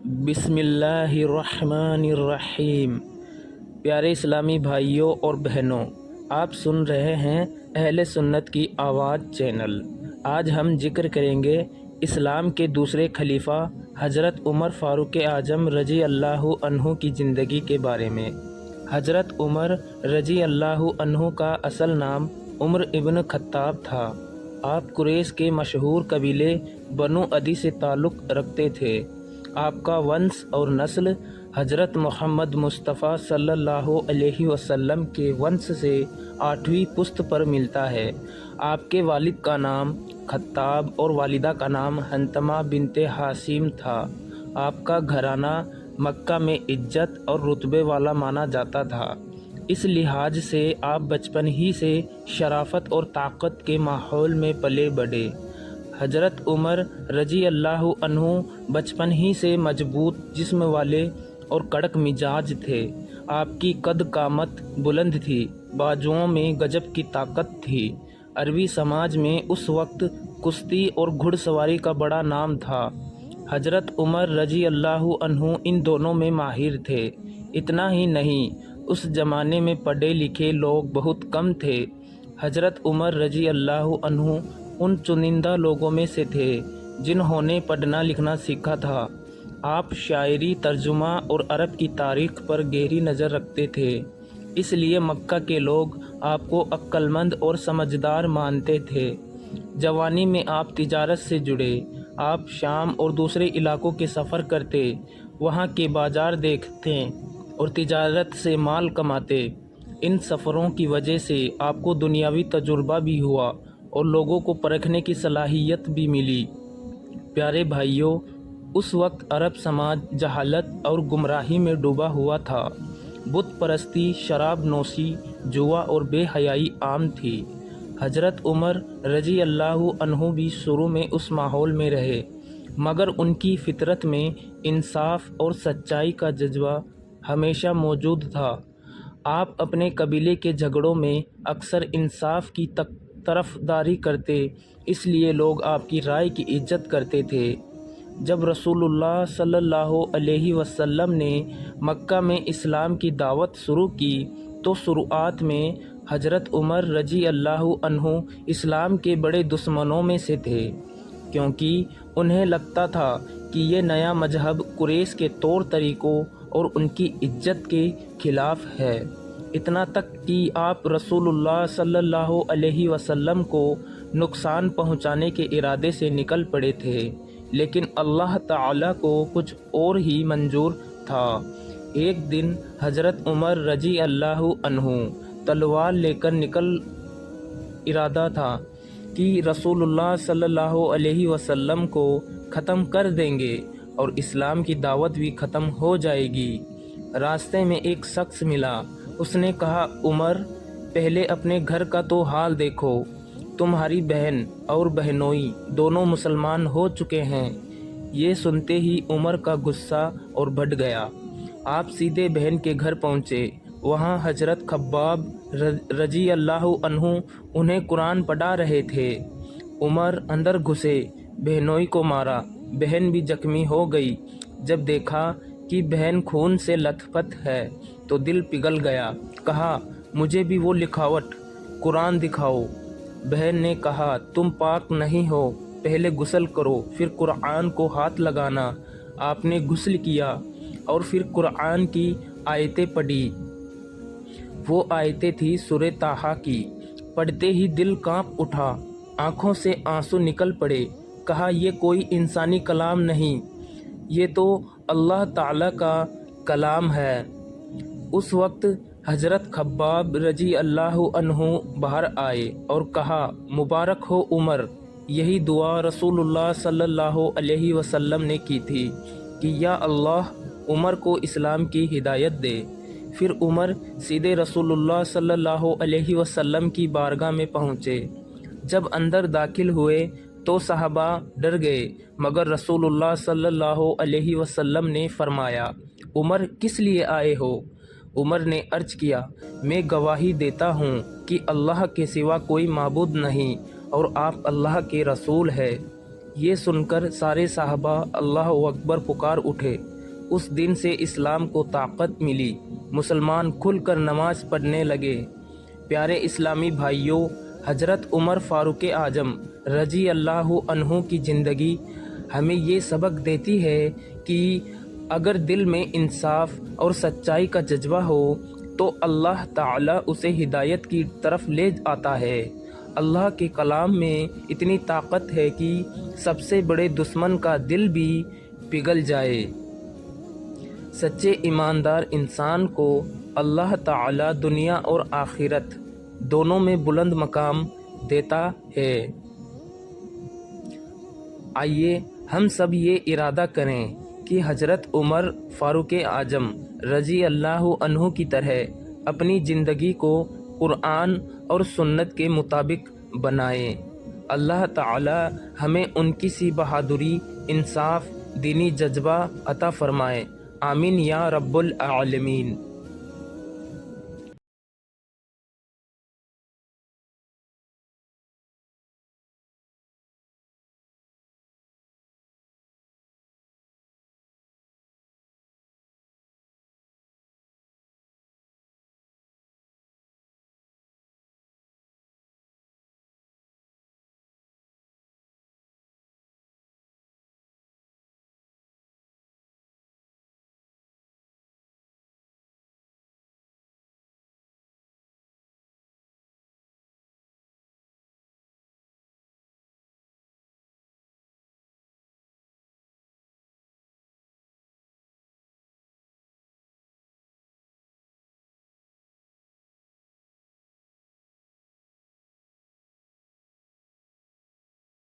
بسم اللہ الرحمن الرحیم۔ پیارے اسلامی بھائیوں اور بہنوں، آپ سن رہے ہیں اہل سنت کی آواز چینل۔ آج ہم ذکر کریں گے اسلام کے دوسرے خلیفہ حضرت عمر فاروق اعظم رضی اللہ عنہ کی زندگی کے بارے میں۔ حضرت عمر رضی اللہ عنہ کا اصل نام عمر ابن خطاب تھا۔ آپ قریش کے مشہور قبیلے بنو عدی سے تعلق رکھتے تھے۔ آپ کا ونش اور نسل حضرت محمد مصطفیٰ صلی اللہ علیہ وسلم کے ونش سے 8ویں پشت پر ملتا ہے۔ آپ کے والد کا نام خطاب اور والدہ کا نام حنتمہ بنت حاسم تھا۔ آپ کا گھرانہ مکہ میں عزت اور رتبے والا مانا جاتا تھا، اس لحاظ سے آپ بچپن ہی سے شرافت اور طاقت کے ماحول میں پلے بڑھے۔ حضرت عمر رضی اللہ عنہ بچپن ہی سے مضبوط جسم والے اور کڑک مزاج تھے۔ آپ کی قد قامت بلند تھی، بازوؤں میں گجب کی طاقت تھی۔ عربی سماج میں اس وقت کشتی اور گھڑ سواری کا بڑا نام تھا۔ حضرت عمر رضی اللہ عنہ ان دونوں میں ماہر تھے۔ اتنا ہی نہیں، اس زمانے میں پڑھے لکھے لوگ بہت کم تھے۔ حضرت عمر رضی اللہ عنہ ان چنندہ لوگوں میں سے تھے جنہوں نے پڑھنا لکھنا سیکھا تھا۔ آپ شاعری، ترجمہ اور عرب کی تاریخ پر گہری نظر رکھتے تھے، اس لیے مکہ کے لوگ آپ کو عقل مند اور سمجھدار مانتے تھے۔ جوانی میں آپ تجارت سے جڑے۔ آپ شام اور دوسرے علاقوں کے سفر کرتے، وہاں کے بازار دیکھتے اور تجارت سے مال کماتے۔ ان سفروں کی وجہ سے آپ کو دنیاوی تجربہ بھی ہوا اور لوگوں کو پرکھنے کی صلاحیت بھی ملی۔ پیارے بھائیوں، اس وقت عرب سماج جہالت اور گمراہی میں ڈوبا ہوا تھا۔ بت پرستی، شراب نوشی، جوا اور بے حیائی عام تھی۔ حضرت عمر رضی اللہ عنہ بھی شروع میں اس ماحول میں رہے، مگر ان کی فطرت میں انصاف اور سچائی کا جذبہ ہمیشہ موجود تھا۔ آپ اپنے قبیلے کے جھگڑوں میں اکثر انصاف کی طرفداری کرتے، اس لیے لوگ آپ کی رائے کی عزت کرتے تھے۔ جب رسول اللہ صلی اللہ علیہ وسلم نے مکہ میں اسلام کی دعوت شروع کی تو شروعات میں حضرت عمر رضی اللہ عنہ اسلام کے بڑے دشمنوں میں سے تھے، کیونکہ انہیں لگتا تھا کہ یہ نیا مذہب قریش کے طور طریقوں اور ان کی عزت کے خلاف ہے۔ اتنا تک کہ آپ رسول اللہ صلی اللہ علیہ وسلم کو نقصان پہنچانے کے ارادے سے نکل پڑے تھے، لیکن اللہ تعالیٰ کو کچھ اور ہی منظور تھا۔ ایک دن حضرت عمر رضی اللہ عنہ تلوار لے کر ارادہ تھا کہ رسول اللہ صلی اللہ علیہ وسلم کو ختم کر دیں گے اور اسلام کی دعوت بھی ختم ہو جائے گی۔ راستے میں ایک شخص ملا، اس نے کہا، عمر، پہلے اپنے گھر کا تو حال دیکھو، تمہاری بہن اور بہنوئی دونوں مسلمان ہو چکے ہیں۔ یہ سنتے ہی عمر کا غصہ اور بڑھ گیا۔ آپ سیدھے بہن کے گھر پہنچے۔ وہاں حضرت خباب رضی اللہ عنہ انہیں قرآن پڑھا رہے تھے۔ عمر اندر گھسے، بہنوئی کو مارا، بہن بھی زخمی ہو گئی۔ جب دیکھا کہ بہن خون سے لت پت ہے تو دل پگھل گیا۔ کہا، مجھے بھی وہ لکھاوٹ قرآن دکھاؤ۔ بہن نے کہا، تم پاک نہیں ہو، پہلے غسل کرو پھر قرآن کو ہاتھ لگانا۔ آپ نے غسل کیا اور پھر قرآن کی آیتیں پڑھی۔ وہ آیتیں تھیں سورہ طٰہٰ کی۔ پڑھتے ہی دل کانپ اٹھا، آنکھوں سے آنسو نکل پڑے۔ کہا، یہ کوئی انسانی کلام نہیں، یہ تو اللہ تعالیٰ کا کلام ہے۔ اس وقت حضرت خباب رضی اللہ عنہ باہر آئے اور کہا، مبارک ہو عمر۔ یہی دعا رسول اللہ صلی اللہ علیہ وسلم نے کی تھی کہ یا اللہ عمر کو اسلام کی ہدایت دے۔ پھر عمر سیدھے رسول اللہ صلی اللہ علیہ وسلم کی بارگاہ میں پہنچے۔ جب اندر داخل ہوئے تو صحابہ ڈر گئے، مگر رسول اللہ صلی اللہ علیہ وسلم نے فرمایا، عمر کس لیے آئے ہو؟ عمر نے عرض کیا، میں گواہی دیتا ہوں کہ اللہ کے سوا کوئی معبود نہیں اور آپ اللہ کے رسول ہیں۔ یہ سن کر سارے صحابہ اللہ اکبر پکار اٹھے۔ اس دن سے اسلام کو طاقت ملی، مسلمان کھل کر نماز پڑھنے لگے۔ پیارے اسلامی بھائیوں، حضرت عمر فاروق اعظم رضی اللہ عنہ کی زندگی ہمیں یہ سبق دیتی ہے کہ اگر دل میں انصاف اور سچائی کا جذبہ ہو تو اللہ تعالیٰ اسے ہدایت کی طرف لے آتا ہے۔ اللہ کے کلام میں اتنی طاقت ہے کہ سب سے بڑے دشمن کا دل بھی پگھل جائے۔ سچے ایماندار انسان کو اللہ تعالیٰ دنیا اور آخرت دونوں میں بلند مقام دیتا ہے۔ آئیے ہم سب یہ ارادہ کریں کہ حضرت عمر فاروق اعظم رضی اللہ عنہ کی طرح اپنی زندگی کو قرآن اور سنت کے مطابق بنائیں۔ اللہ تعالی ہمیں ان کی سی بہادری، انصاف، دینی جذبہ عطا فرمائے۔ آمین یا رب العالمین۔